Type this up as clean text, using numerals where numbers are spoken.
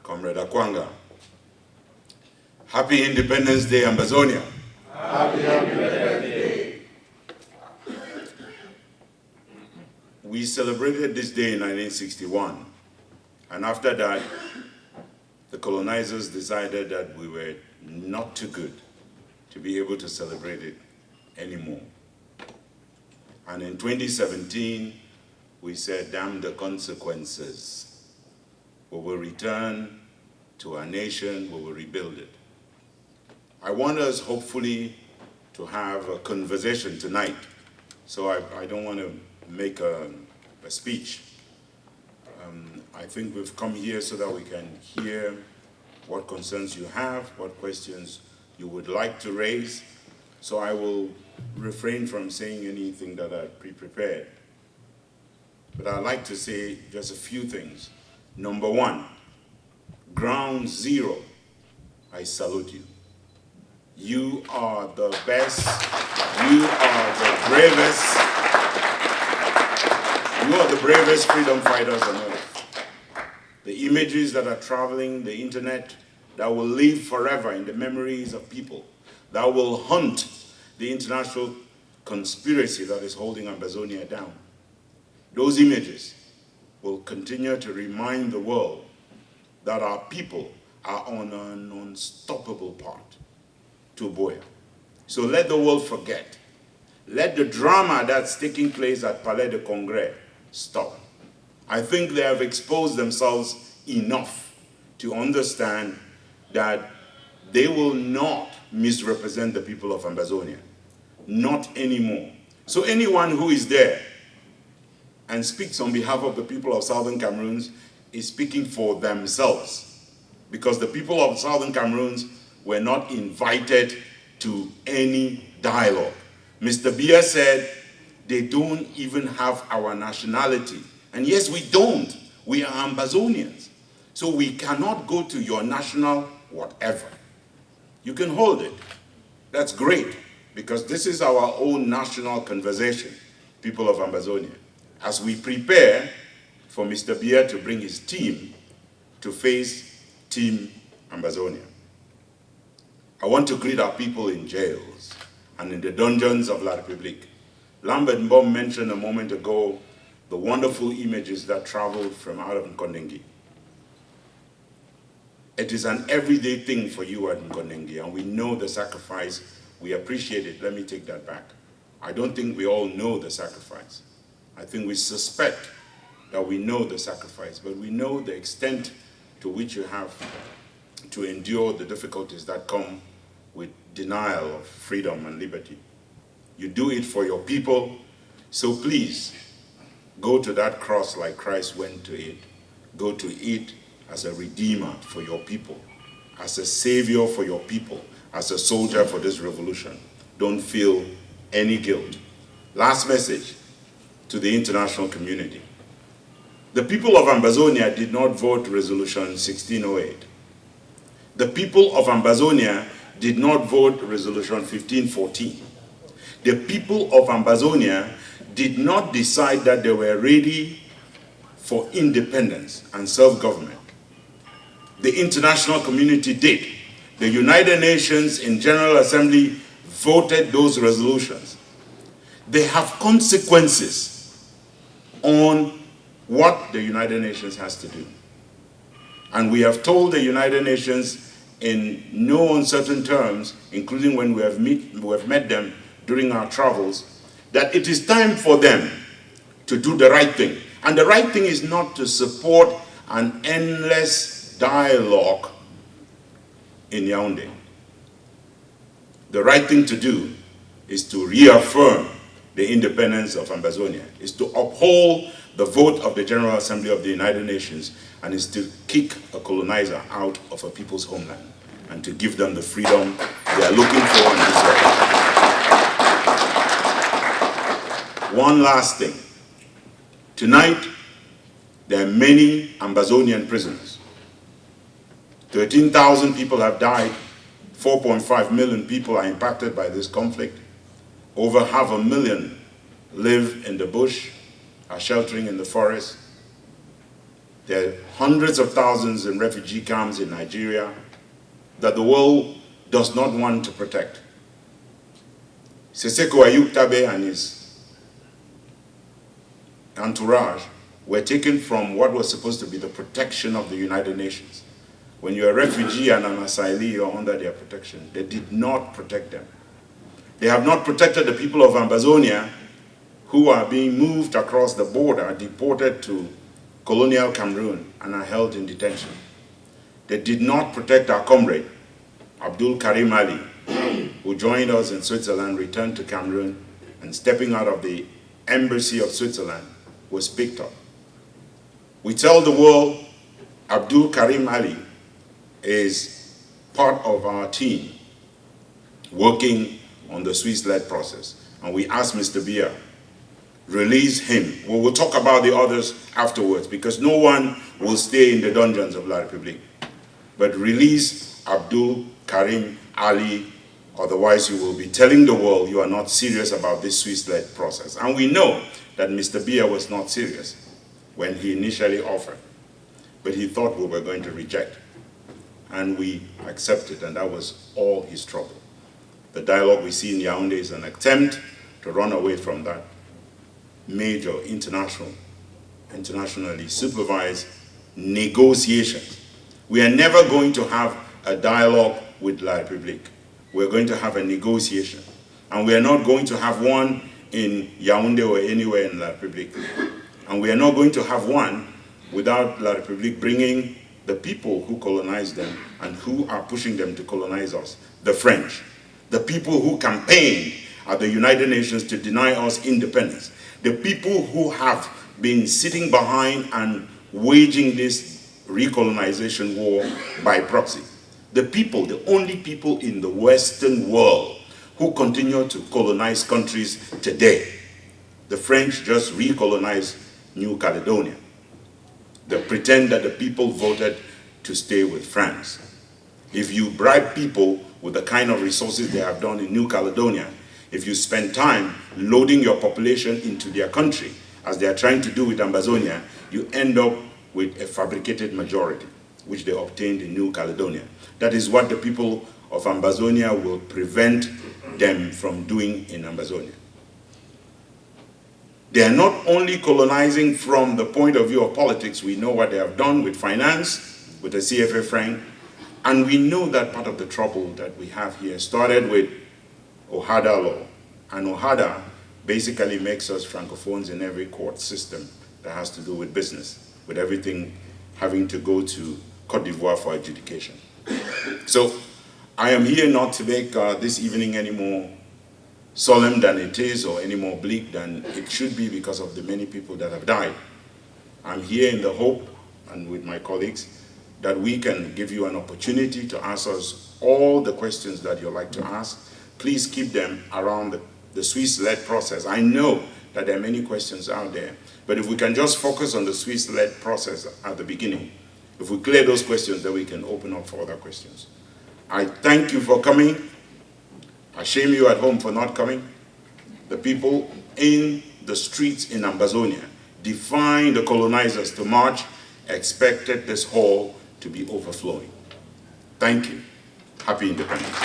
Comrade Akwanga. Happy Independence Day, Ambazonia. Happy Independence Day. We celebrated this day in 1961, and after that, the colonizers decided that we were not too good to be able to celebrate it anymore. And in 2017, we said, damn the consequences. We will return to our nation, we will rebuild it. I want us, hopefully, to have a conversation tonight. So I don't want to make a speech. I think we've come here so that we can hear what concerns you have, what questions you would like to raise. So I will refrain from saying anything that I pre-prepared. But I'd like to say just a few things. Number one, ground zero, I salute you. You are the best, you are the bravest, you are the bravest freedom fighters on earth. The images that are traveling the internet that will live forever in the memories of people, that will haunt the international conspiracy that is holding Ambazonia down. Those images will continue to remind the world that our people are on an unstoppable path to Buea. So let the world forget. Let the drama that's taking place at Palais de Congrès stop. I think they have exposed themselves enough to understand that they will not misrepresent the people of Ambazonia. Not anymore. So anyone who is there and speaks on behalf of the people of Southern Cameroon is speaking for themselves, because the people of Southern Cameroon were not invited to any dialogue. Mr. Biya said they don't even have our nationality. And yes, we don't. We are Ambazonians. So we cannot go to your national whatever. You can hold it. That's great, because this is our own national conversation, people of Ambazonia, as we prepare for Mr. Biya to bring his team to face Team Ambazonia. I want to greet our people in jails and in the dungeons of La République. Lambert Mbom mentioned a moment ago the wonderful images that traveled from out of Nkondengi. It is an everyday thing for you at Nkondengi, and we know the sacrifice. We appreciate it. Let me take that back. I don't think we all know the sacrifice. I think we suspect that we know the sacrifice, but we know the extent to which you have to endure the difficulties that come with denial of freedom and liberty. You do it for your people, so please go to that cross like Christ went to it. Go to it as a redeemer for your people, as a savior for your people, as a soldier for this revolution. Don't feel any guilt. Last message to the international community. The people of Ambazonia did not vote Resolution 1608. The people of Ambazonia did not vote Resolution 1514. The people of Ambazonia did not decide that they were ready for independence and self-government. The international community did. The United Nations in General Assembly voted those resolutions. They have consequences on what the United Nations has to do. And we have told the United Nations in no uncertain terms, including when we have met them during our travels, that it is time for them to do the right thing. And the right thing is not to support an endless dialogue in Yaoundé. The right thing to do is to reaffirm the independence of Ambazonia, is to uphold the vote of the General Assembly of the United Nations, and is to kick a colonizer out of a people's homeland and to give them the freedom they are looking for and deserve. One last thing. Tonight, there are many Ambazonian prisoners. 13,000 people have died. 4.5 million people are impacted by this conflict. Over 500,000 live in the bush, are sheltering in the forest. There are hundreds of thousands in refugee camps in Nigeria that the world does not want to protect. Seseko Ayuk Tabe and his entourage were taken from what was supposed to be the protection of the United Nations. When you're a refugee and an asylee, you're under their protection. They did not protect them. They have not protected the people of Ambazonia who are being moved across the border, deported to colonial Cameroon, and are held in detention. They did not protect our comrade, Abdul Karim Ali, who joined us in Switzerland, returned to Cameroon, and stepping out of the embassy of Switzerland, was picked up. We tell the world Abdul Karim Ali is part of our team working on the Swiss-led process. And we ask Mr. Biya, release him. We will talk about the others afterwards because no one will stay in the dungeons of La République. But release Abdul Karim Ali, otherwise you will be telling the world you are not serious about this Swiss-led process. And we know that Mr. Biya was not serious when he initially offered, but he thought we were going to reject. And we accepted, and that was all his trouble. The dialogue we see in Yaoundé is an attempt to run away from that major internationally supervised negotiations. We are never going to have a dialogue with La République. We're going to have a negotiation. And we are not going to have one in Yaoundé or anywhere in La République. And we are not going to have one without La République bringing the people who colonized them and who are pushing them to colonize us, the French, the people who campaigned at the United Nations to deny us independence, the people who have been sitting behind and waging this recolonization war by proxy, the people, the only people in the Western world who continue to colonize countries today. The French just recolonized New Caledonia. They pretend that the people voted to stay with France. If you bribe people with the kind of resources they have done in New Caledonia, if you spend time loading your population into their country, as they are trying to do with Ambazonia, you end up with a fabricated majority, which they obtained in New Caledonia. That is what the people of Ambazonia will prevent them from doing in Ambazonia. They are not only colonizing from the point of view of politics. We know what they have done with finance, with the CFA franc, and we know that part of the trouble that we have here started with OHADA law. And OHADA basically makes us francophones in every court system that has to do with business, with everything having to go to Côte d'Ivoire for adjudication. So I am here not to make this evening any more solemn than it is or any more bleak than it should be because of the many people that have died. I'm here in the hope, and with my colleagues, that we can give you an opportunity to ask us all the questions that you'd like to ask. Please keep them around the Swiss-led process. I know that there are many questions out there, but if we can just focus on the Swiss-led process at the beginning, if we clear those questions, then we can open up for other questions. I thank you for coming. I shame you at home for not coming. The people in the streets in Ambazonia, defying the colonizers to march, expected this hall to be overflowing. Thank you. Happy Independence.